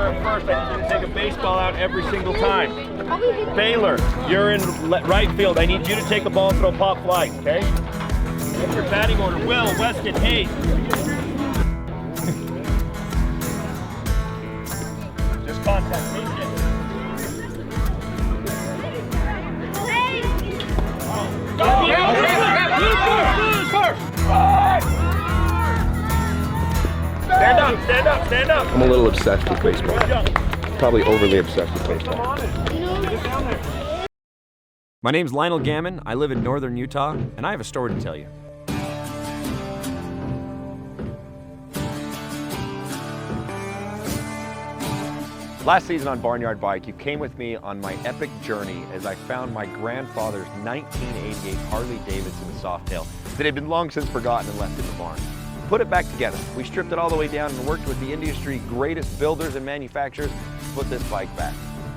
at first. I need you to take a baseball out every single time. Baylor, you're in right field. I need you to take a ball and throw pop flies, okay? Get your batting order. Will, Weston, Hayes. Just contact me. Stand up, stand up, stand up. I'm a little obsessed with baseball. Probably overly obsessed with baseball. My name's Lionel Gammon. I live in northern Utah, and I have a story to tell you. Last season on Barnyard Bike, you came with me on my epic journey as I found my grandfather's 1988 Harley Davidson Softail that had been long since forgotten and left in the barn. Put it back together. We stripped it all the way down and worked with the industry's greatest builders and manufacturers to put this bike back.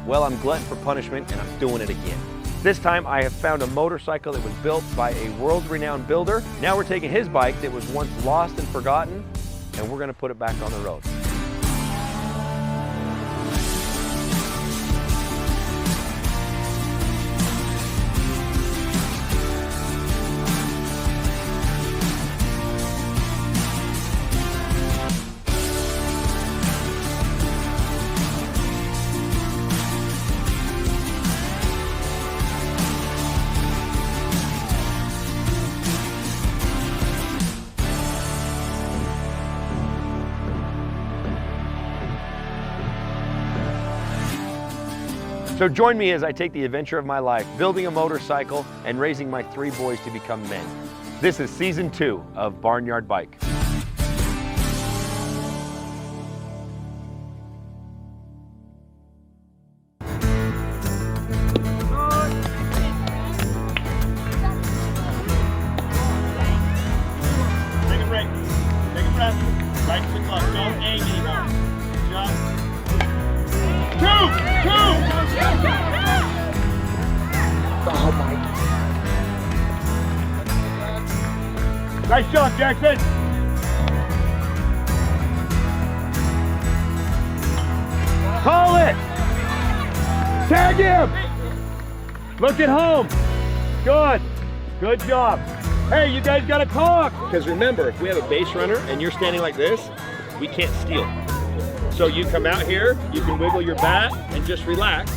Well, I'm glutton for punishment and I'm doing it again. This time I have found a motorcycle that was built by a world-renowned builder. Now we're taking his bike that was once lost and forgotten, and we're gonna put it back on the road. So join me as I take the adventure of my life, building a motorcycle and raising my 3 boys to become men. This is season 2 of Barnyard Bike. Take a break. Take a breath. Right to the club. Don't aim anymore. Just 2! Oh my. Nice shot, Jackson. Call it. Tag him. Look at home. Good. Good job. Hey, you guys gotta talk. Because remember, if we have a base runner and you're standing like this, we can't steal. So you come out here, you can wiggle your bat and just relax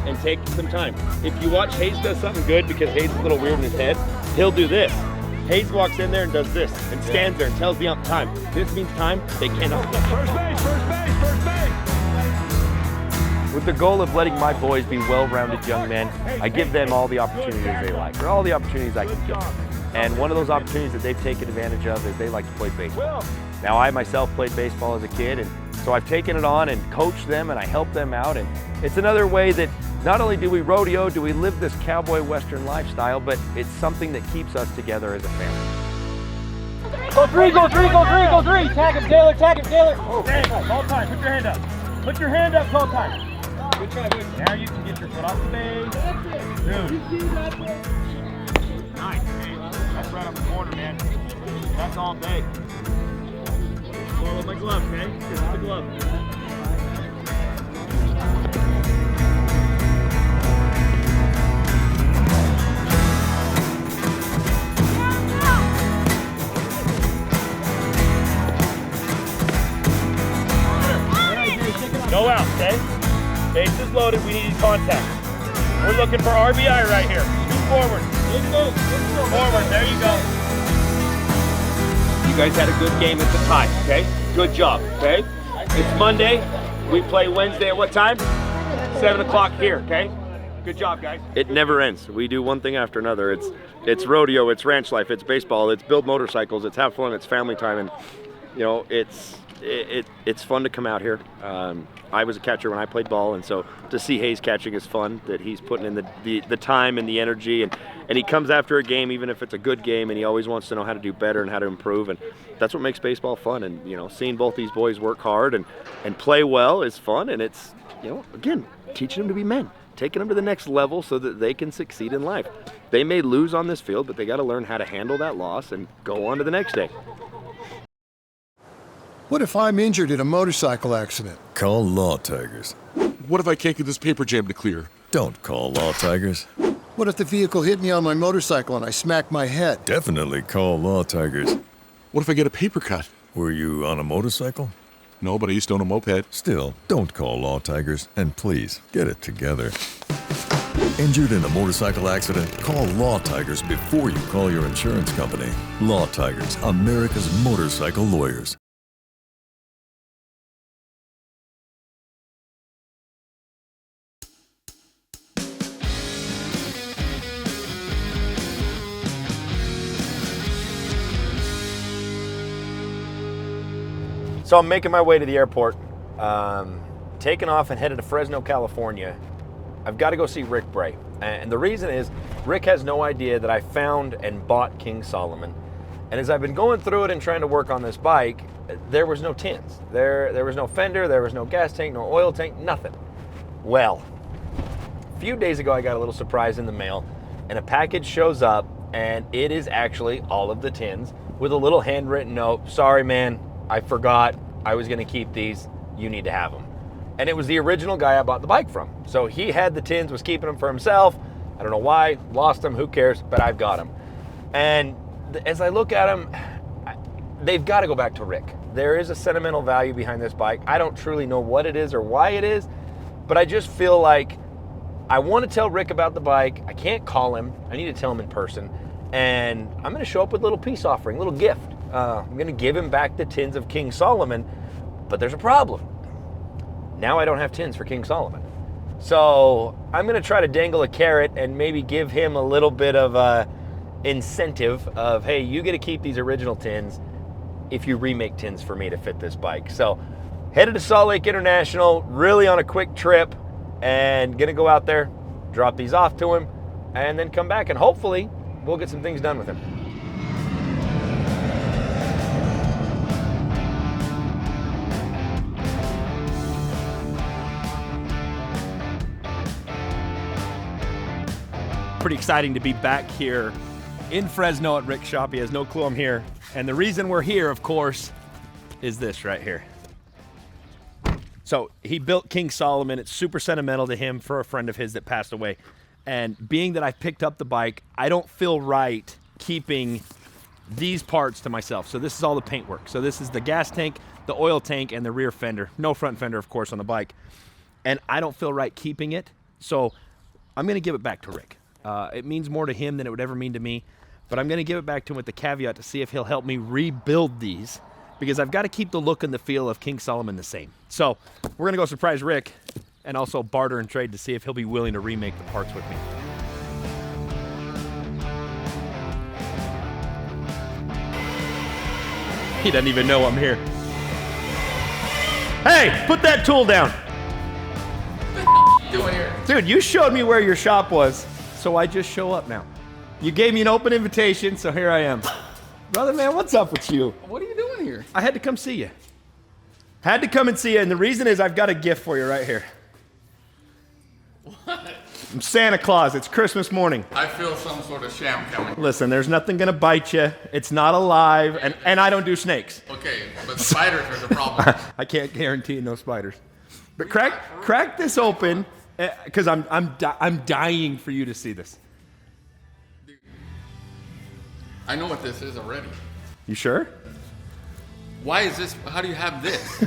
and take some time. If you watch Hayes does something good, because Hayes is a little weird in his head, he'll do this. Hayes walks in there and does this and stands there and tells the ump time. This means time, they cannot. First base, first base, first base. With the goal of letting my boys be well-rounded young men, I give them all the opportunities they like, or all the opportunities I can give them. And one of those opportunities that they've taken advantage of is they like to play baseball. Now, I myself played baseball as a kid, and so I've taken it on and coached them and I help them out. And it's another way that not only do we rodeo, do we live this cowboy western lifestyle, but it's something that keeps us together as a family. Go 3, go 3, go 3, go 3. Tag him, Taylor, tag him, Taylor. Oh, call time, put your hand up. Put your hand up, call time. Good try, good. Now you can get your foot off the base. Dude. Nice, hey, that's right on the corner, man. That's all day. Follow my glove, okay? Here's the glove. No out, okay? Base is loaded, we need contact. We're looking for RBI right here. Move forward. Forward, there you go. You guys had a good game at the time, okay? Good job, okay? It's Monday. We play Wednesday at what time? 7 o'clock here, okay? Good job, guys. It never ends. We do one thing after another. It's rodeo, it's ranch life, it's baseball, it's build motorcycles, it's have fun, it's family time, and you know, it's fun to come out here. I was a catcher when I played ball, and so to see Hayes catching is fun, that he's putting in the time and the energy, and he comes after a game, even if it's a good game, and he always wants to know how to do better and how to improve, and that's what makes baseball fun. And you know, seeing both these boys work hard and play well is fun, and it's, you know, again, teaching them to be men, taking them to the next level so that they can succeed in life. They may lose on this field, but they got to learn how to handle that loss and go on to the next day. What if I'm injured in a motorcycle accident? Call Law Tigers. What if I can't get this paper jam to clear? Don't call Law Tigers. What if the vehicle hit me on my motorcycle and I smack my head? Definitely call Law Tigers. What if I get a paper cut? Were you on a motorcycle? No, but I used to own a moped. Still, don't call Law Tigers, and please, get it together. Injured in a motorcycle accident? Call Law Tigers before you call your insurance company. Law Tigers, America's motorcycle lawyers. So I'm making my way to the airport, taking off and headed to Fresno, California. I've got to go see Rick Bray. And the reason is, Rick has no idea that I found and bought King Solomon. And as I've been going through it and trying to work on this bike, there was no tins. There was no fender, there was no gas tank, no oil tank, nothing. Well, a few days ago I got a little surprise in the mail, and a package shows up, and it is actually all of the tins with a little handwritten note. Sorry, man, I forgot. I was gonna keep these. You need to have them. And it was the original guy I bought the bike from. So he had the tins, was keeping them for himself. I don't know why, lost them, who cares, but I've got them. And as I look at them, they've got to go back to Rick. There is a sentimental value behind this bike. I don't truly know what it is or why it is, but I just feel like I want to tell Rick about the bike. I can't call him. I need to tell him in person. And I'm going to show up with a little peace offering, a little gift. I'm going to give him back the tins of King Solomon, but there's a problem. Now I don't have tins for King Solomon. So I'm going to try to dangle a carrot and maybe give him a little bit of a incentive of, hey, you get to keep these original tins if you remake tins for me to fit this bike. So headed to Salt Lake International, really on a quick trip, and going to go out there, drop these off to him, and then come back, and hopefully we'll get some things done with him. Pretty exciting to be back here in Fresno at Rick's shop. He has no clue I'm here. And the reason we're here, of course, is this right here. So he built King Solomon. It's super sentimental to him for a friend of his that passed away. And being that I picked up the bike, I don't feel right keeping these parts to myself. So this is all the paint work. So this is the gas tank, the oil tank, and the rear fender. No front fender, of course, on the bike. And I don't feel right keeping it. So I'm going to give it back to Rick. It means more to him than it would ever mean to me, but I'm going to give it back to him with the caveat to see if he'll help me rebuild these, because I've got to keep the look and the feel of King Solomon the same. So we're going to go surprise Rick and also barter and trade to see if he'll be willing to remake the parts with me. He doesn't even know I'm here. Hey, put that tool down. What are you doing here? Dude, you showed me where your shop was, so I just show up now. You gave me an open invitation, so here I am. Brother, man, what's up with you? What are you doing here? I had to come see you. Had to come and see you, and the reason is I've got a gift for you right here. What? I'm Santa Claus. It's Christmas morning. I feel some sort of sham coming. Listen, there's nothing gonna bite you. It's not alive, and I don't do snakes. Okay, but the spiders are the problem. I can't guarantee no spiders. But crack this open, because I'm dying for you to see this. Dude, I know what this is already. You sure? Why is this? How do you have this?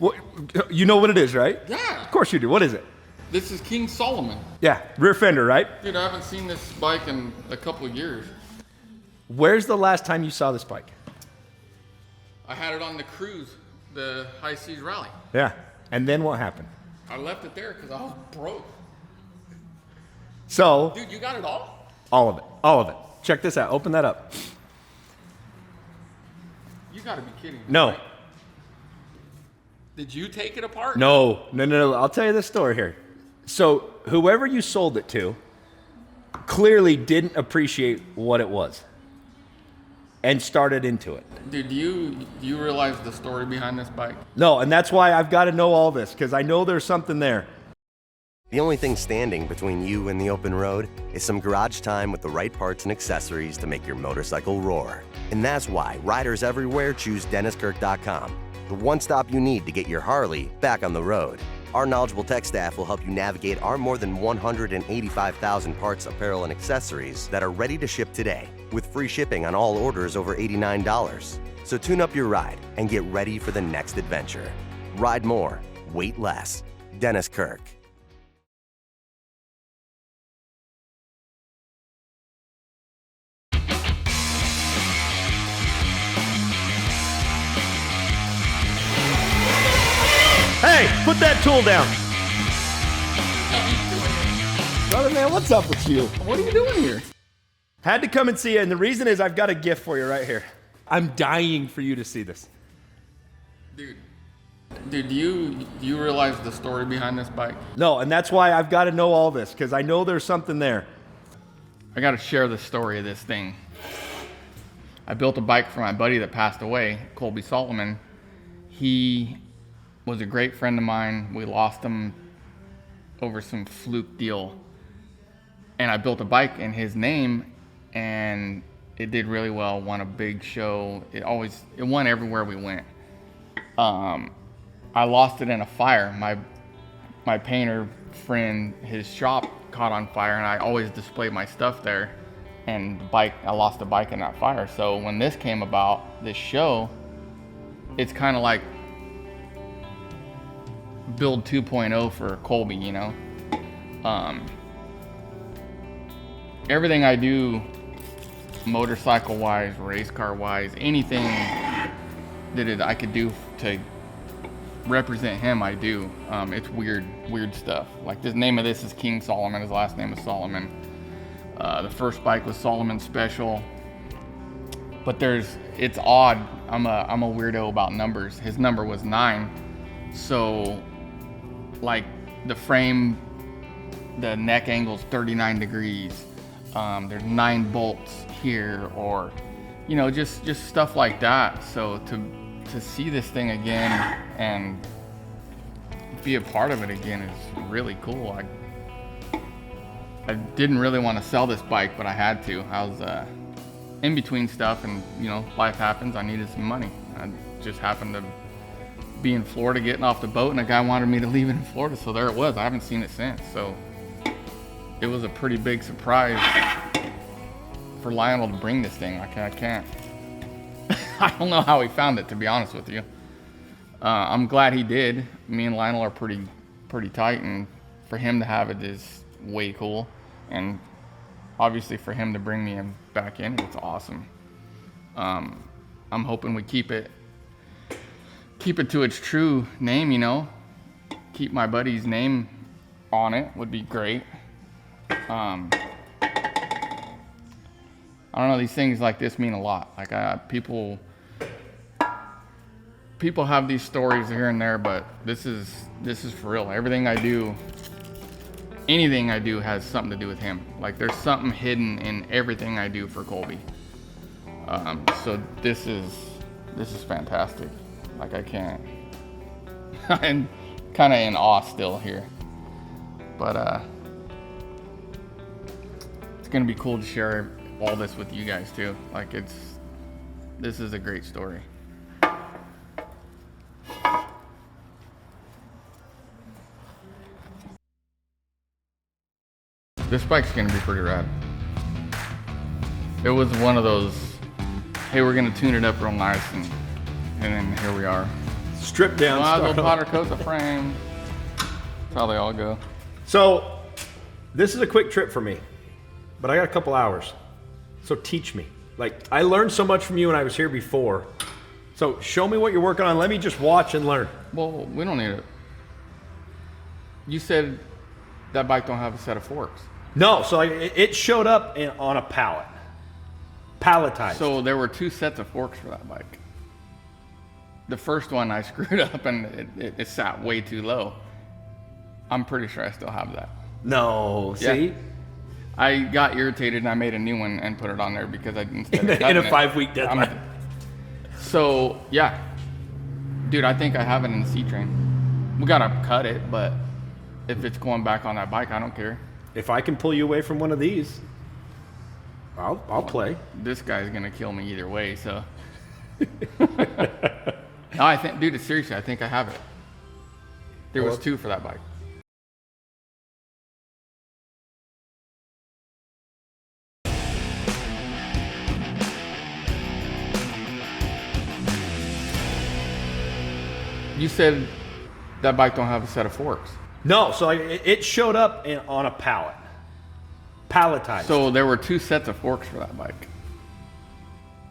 Well, you know what it is, right? Yeah. Of course you do. What is it? This is King Solomon. Yeah, rear fender, right? Dude, I haven't seen this bike in a couple of years. Where's the last time you saw this bike? I had it on the cruise, the High Seas Rally. Yeah. And then what happened? I left it there because I was broke. So, Dude, you got it all? all of it. All of it. Check this out. Open that up. You got to be kidding me. No. Right? Did you take it apart? No. I'll tell you this story here. So, whoever you sold it to clearly didn't appreciate what it was and started into it. Dude, do you realize the story behind this bike? No, and that's why I've got to know all this, because I know there's something there. The only thing standing between you and the open road is some garage time with the right parts and accessories to make your motorcycle roar. And that's why riders everywhere choose DennisKirk.com, the one stop you need to get your Harley back on the road. Our knowledgeable tech staff will help you navigate our more than 185,000 parts, apparel, and accessories that are ready to ship today, with free shipping on all orders over $89. So tune up your ride and get ready for the next adventure. Ride more, wait less. Dennis Kirk. Hey, put that tool down. Brother, man, what's up with you? What are you doing here? Had to come and see you, and the reason is I've got a gift for you right here. I'm dying for you to see this. Dude, do you realize the story behind this bike? No, and that's why I've got to know all this, because I know there's something there. I got to share the story of this thing. I built a bike for my buddy that passed away, Colby Solomon. He was a great friend of mine. We lost him over some fluke deal. And I built a bike in his name, and it did really well, won a big show. It won everywhere we went. I lost it in a fire. My painter friend, his shop caught on fire, and I always display my stuff there. And I lost the bike in that fire. So when this came about, this show, it's kind of like build 2.0 for Colby, you know. Everything I do, motorcycle wise, race car wise, anything that I could do to represent him, I do. It's weird stuff. Like the name of this is King Solomon. His last name is Solomon. The first bike was Solomon Special. But it's odd. I'm a weirdo about numbers. His number was 9. So like the frame, the neck angle's 39 degrees. There's 9 bolts here, or, you know, just stuff like that. So to see this thing again and be a part of it again is really cool. I didn't really want to sell this bike, but I had to. I was in between stuff, and you know, life happens. I needed some money. I just happened to be in Florida getting off the boat, and a guy wanted me to leave it in Florida, so there it was. I haven't seen it since. So it was a pretty big surprise for Lionel to bring this thing. I can't. I don't know how he found it, to be honest with you. I'm glad he did. Me and Lionel are pretty tight, and for him to have it is way cool. And obviously for him to bring me back in, it's awesome. I'm hoping we keep it to its true name, you know. Keep my buddy's name on it would be great. I don't know, these things like this mean a lot. Like people have these stories here and there, but this is for real. Everything I do, anything I do has something to do with him. Like there's something hidden in everything I do for Colby. So this is fantastic. Like I can't. I'm kind of in awe still here, but it's gonna be cool to share all this with you guys too. Like this is a great story. This bike's gonna be pretty rad. It was one of those, hey, we're gonna tune it up real nice, and then here we are. Strip down. Might as well powder coat the frame. That's how they all go. So this is a quick trip for me, but I got a couple hours. So teach me. Like, I learned so much from you when I was here before. So show me what you're working on. Let me just watch and learn. Well, we don't need it. You said that bike don't have a set of forks. No, so it showed up on a pallet. Palletized. So there were 2 sets of forks for that bike. The first one I screwed up and it sat way too low. I'm pretty sure I still have that. No, see? Yeah. I got irritated and I made a new one and put it on there because I instead of in a 5-week deadline. So yeah, dude, I think I have it in the C-train. We gotta cut it, but If it's going back on that bike, I don't care. If I can pull you away from one of these, I'll play. This guy's gonna kill me either way, so. No, I think, dude, seriously, I think I have it. There was 2 for that bike. You said that bike don't have a set of forks. No, so it showed up on a pallet. Palletized. So there were 2 sets of forks for that bike.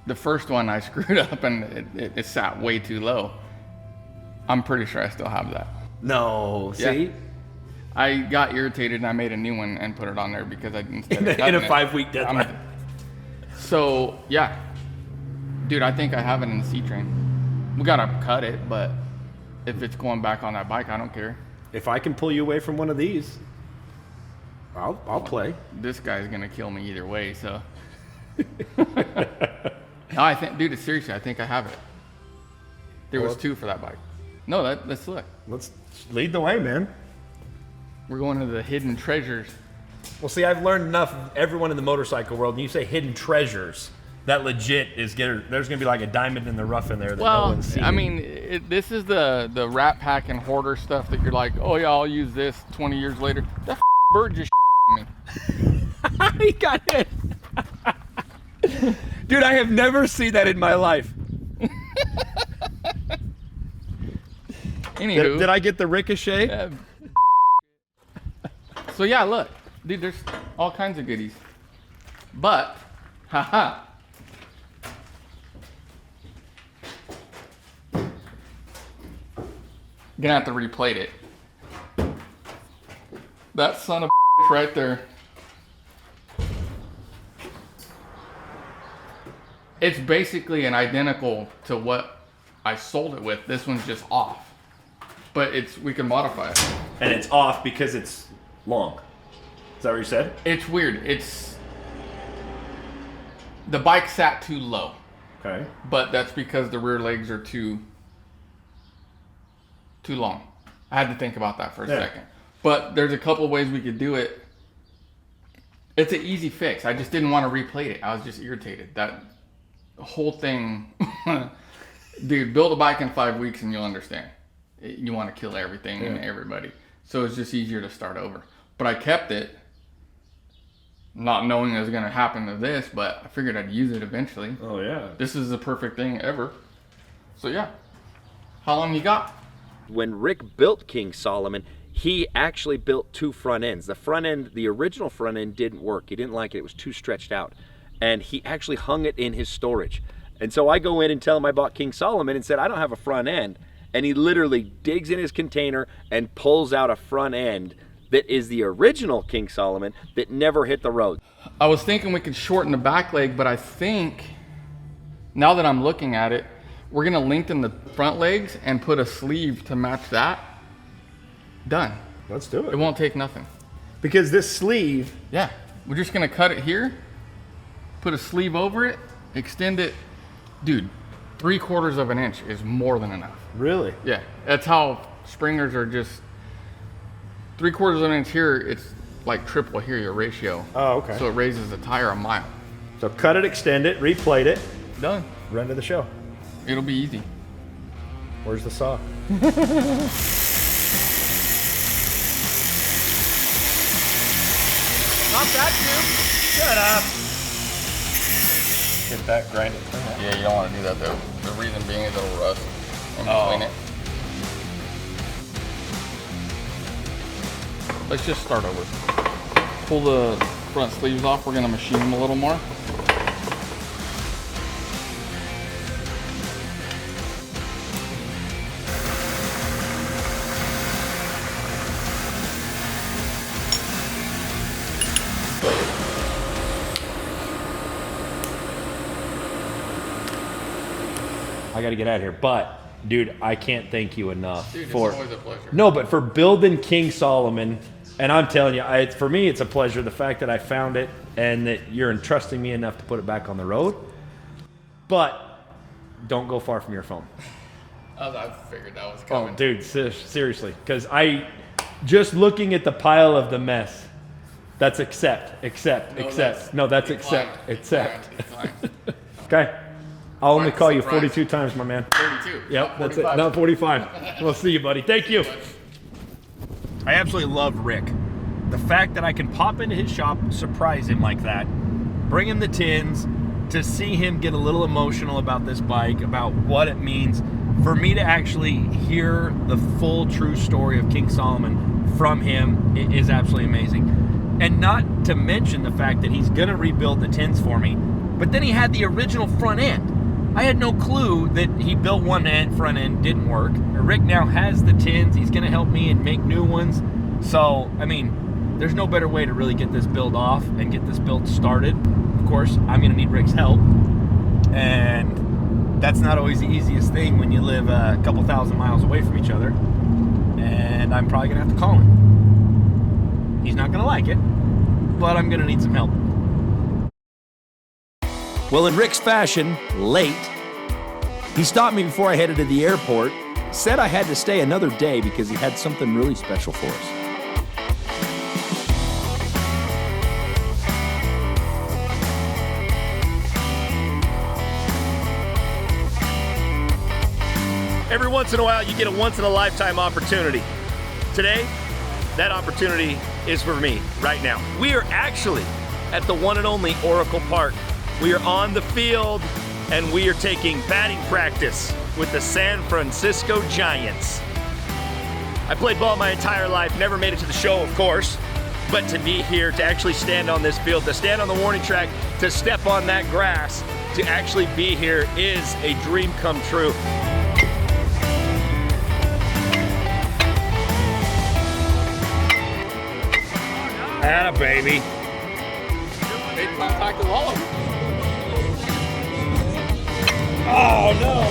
The first one I screwed up and it sat way too low. I'm pretty sure I still have that. No, see? Yeah. I got irritated and I made a new one and put it on there because I instead of in a cutting 5-week deadline. So yeah, dude, I think I have it in the C-train. We gotta cut it, but if it's going back on that bike, I don't care. If I can pull you away from one of these, I'll play. This guy's gonna kill me either way, so. No, I think, dude, seriously, I think I have it. There was 2 for that bike. No, let's look. Let's lead the way, man. We're going to the hidden treasures. Well, see, I've learned enough of everyone in the motorcycle world. And you say hidden treasures, that legit is there's going to be like a diamond in the rough in there that no one's seen. I mean, this is the Rat Pack and hoarder stuff that you're like, oh yeah, I'll use this 20 years later. That bird just me. He got hit. Dude, I have never seen that in my life. Anywho, did I get the ricochet? So yeah, look, dude, there's all kinds of goodies. But, haha. Gonna have to replate it. That son of a right there. It's basically an identical to what I sold it with. This one's just off. But we can modify it. And it's off because it's long. Is that what you said? It's weird. The bike sat too low. Okay. But that's because the rear legs are too long. I had to think about that for a second. But there's a couple of ways we could do it. It's an easy fix. I just didn't want to replate it. I was just irritated. That whole thing. Dude, build a bike in 5 weeks and you'll understand. You want to kill everything and everybody. So it's just easier to start over. But I kept it, not knowing it was going to happen to this, but I figured I'd use it eventually. Oh, yeah. This is the perfect thing ever. So, yeah. How long you got? When Rick built King Solomon, he actually built 2 front ends. The front end, the original front end didn't work. He didn't like it. It was too stretched out. And he actually hung it in his storage. And so I go in and tell him I bought King Solomon and said, I don't have a front end. And he literally digs in his container and pulls out a front end that is the original King Solomon that never hit the road. I was thinking we could shorten the back leg, but I think, now that I'm looking at it, we're gonna lengthen the front legs and put a sleeve to match that. Done. Let's do it. It won't take nothing. Because this sleeve... Yeah, we're just gonna cut it here, put a sleeve over it, extend it. Dude, 3/4 of an inch is more than enough. Really? Yeah, that's how springers are just 3/4 of an inch here. It's like triple here, your ratio. Oh, okay. So it raises the tire a mile. So cut it, extend it, replate it. Done. Run to the show. It'll be easy. Where's the saw? Not that tube. Shut up. Hit that, grind it. Yeah, you don't want to do that though. The reason being is it'll rust when you clean it. Let's just start over. Pull the front sleeves off. We're gonna machine them a little more. I got to get out of here. But, dude, I can't thank you enough Dude, for... it's always a pleasure. No, but for building King Solomon, and I'm telling you, for me, it's a pleasure. The fact that I found it and that you're entrusting me enough to put it back on the road. But don't go far from your phone. I figured that was coming. Oh, dude, seriously. Because Just looking at the pile of the mess. That's accept. No, that's accept. Okay. I'll only call you 42 times, my man. 42. Yep, that's it. No, 45. We'll see you, buddy. Thank you. I absolutely love Rick. The fact that I can pop into his shop, surprise him like that, bring him the tins, to see him get a little emotional about this bike, about what it means, for me to actually hear the full true story of King Solomon from him is absolutely amazing. And not to mention the fact that he's gonna rebuild the tins for me, but then he had the original front end. I had no clue that he built one front end, didn't work. Rick now has the tins, he's gonna help me and make new ones. So, I mean, there's no better way to really get this build off and get this build started. Of course, I'm gonna need Rick's help. And that's not always the easiest thing when you live a couple thousand miles away from each other. And I'm probably gonna have to call him. He's not gonna like it, but I'm gonna need some help. Well, in Rick's fashion, late, he stopped me before I headed to the airport, said I had to stay another day because he had something really special for us. Every once in a while, you get a once-in-a-lifetime opportunity. Today, that opportunity is for me right now. We are actually at the one and only Oracle Park. We are on the field, and we are taking batting practice with the San Francisco Giants. I played ball my entire life, never made it to the show, of course, but to be here, to actually stand on this field, to stand on the warning track, to step on that grass, to actually be here is a dream come true. Atta baby. Made contact with all of them. Oh no!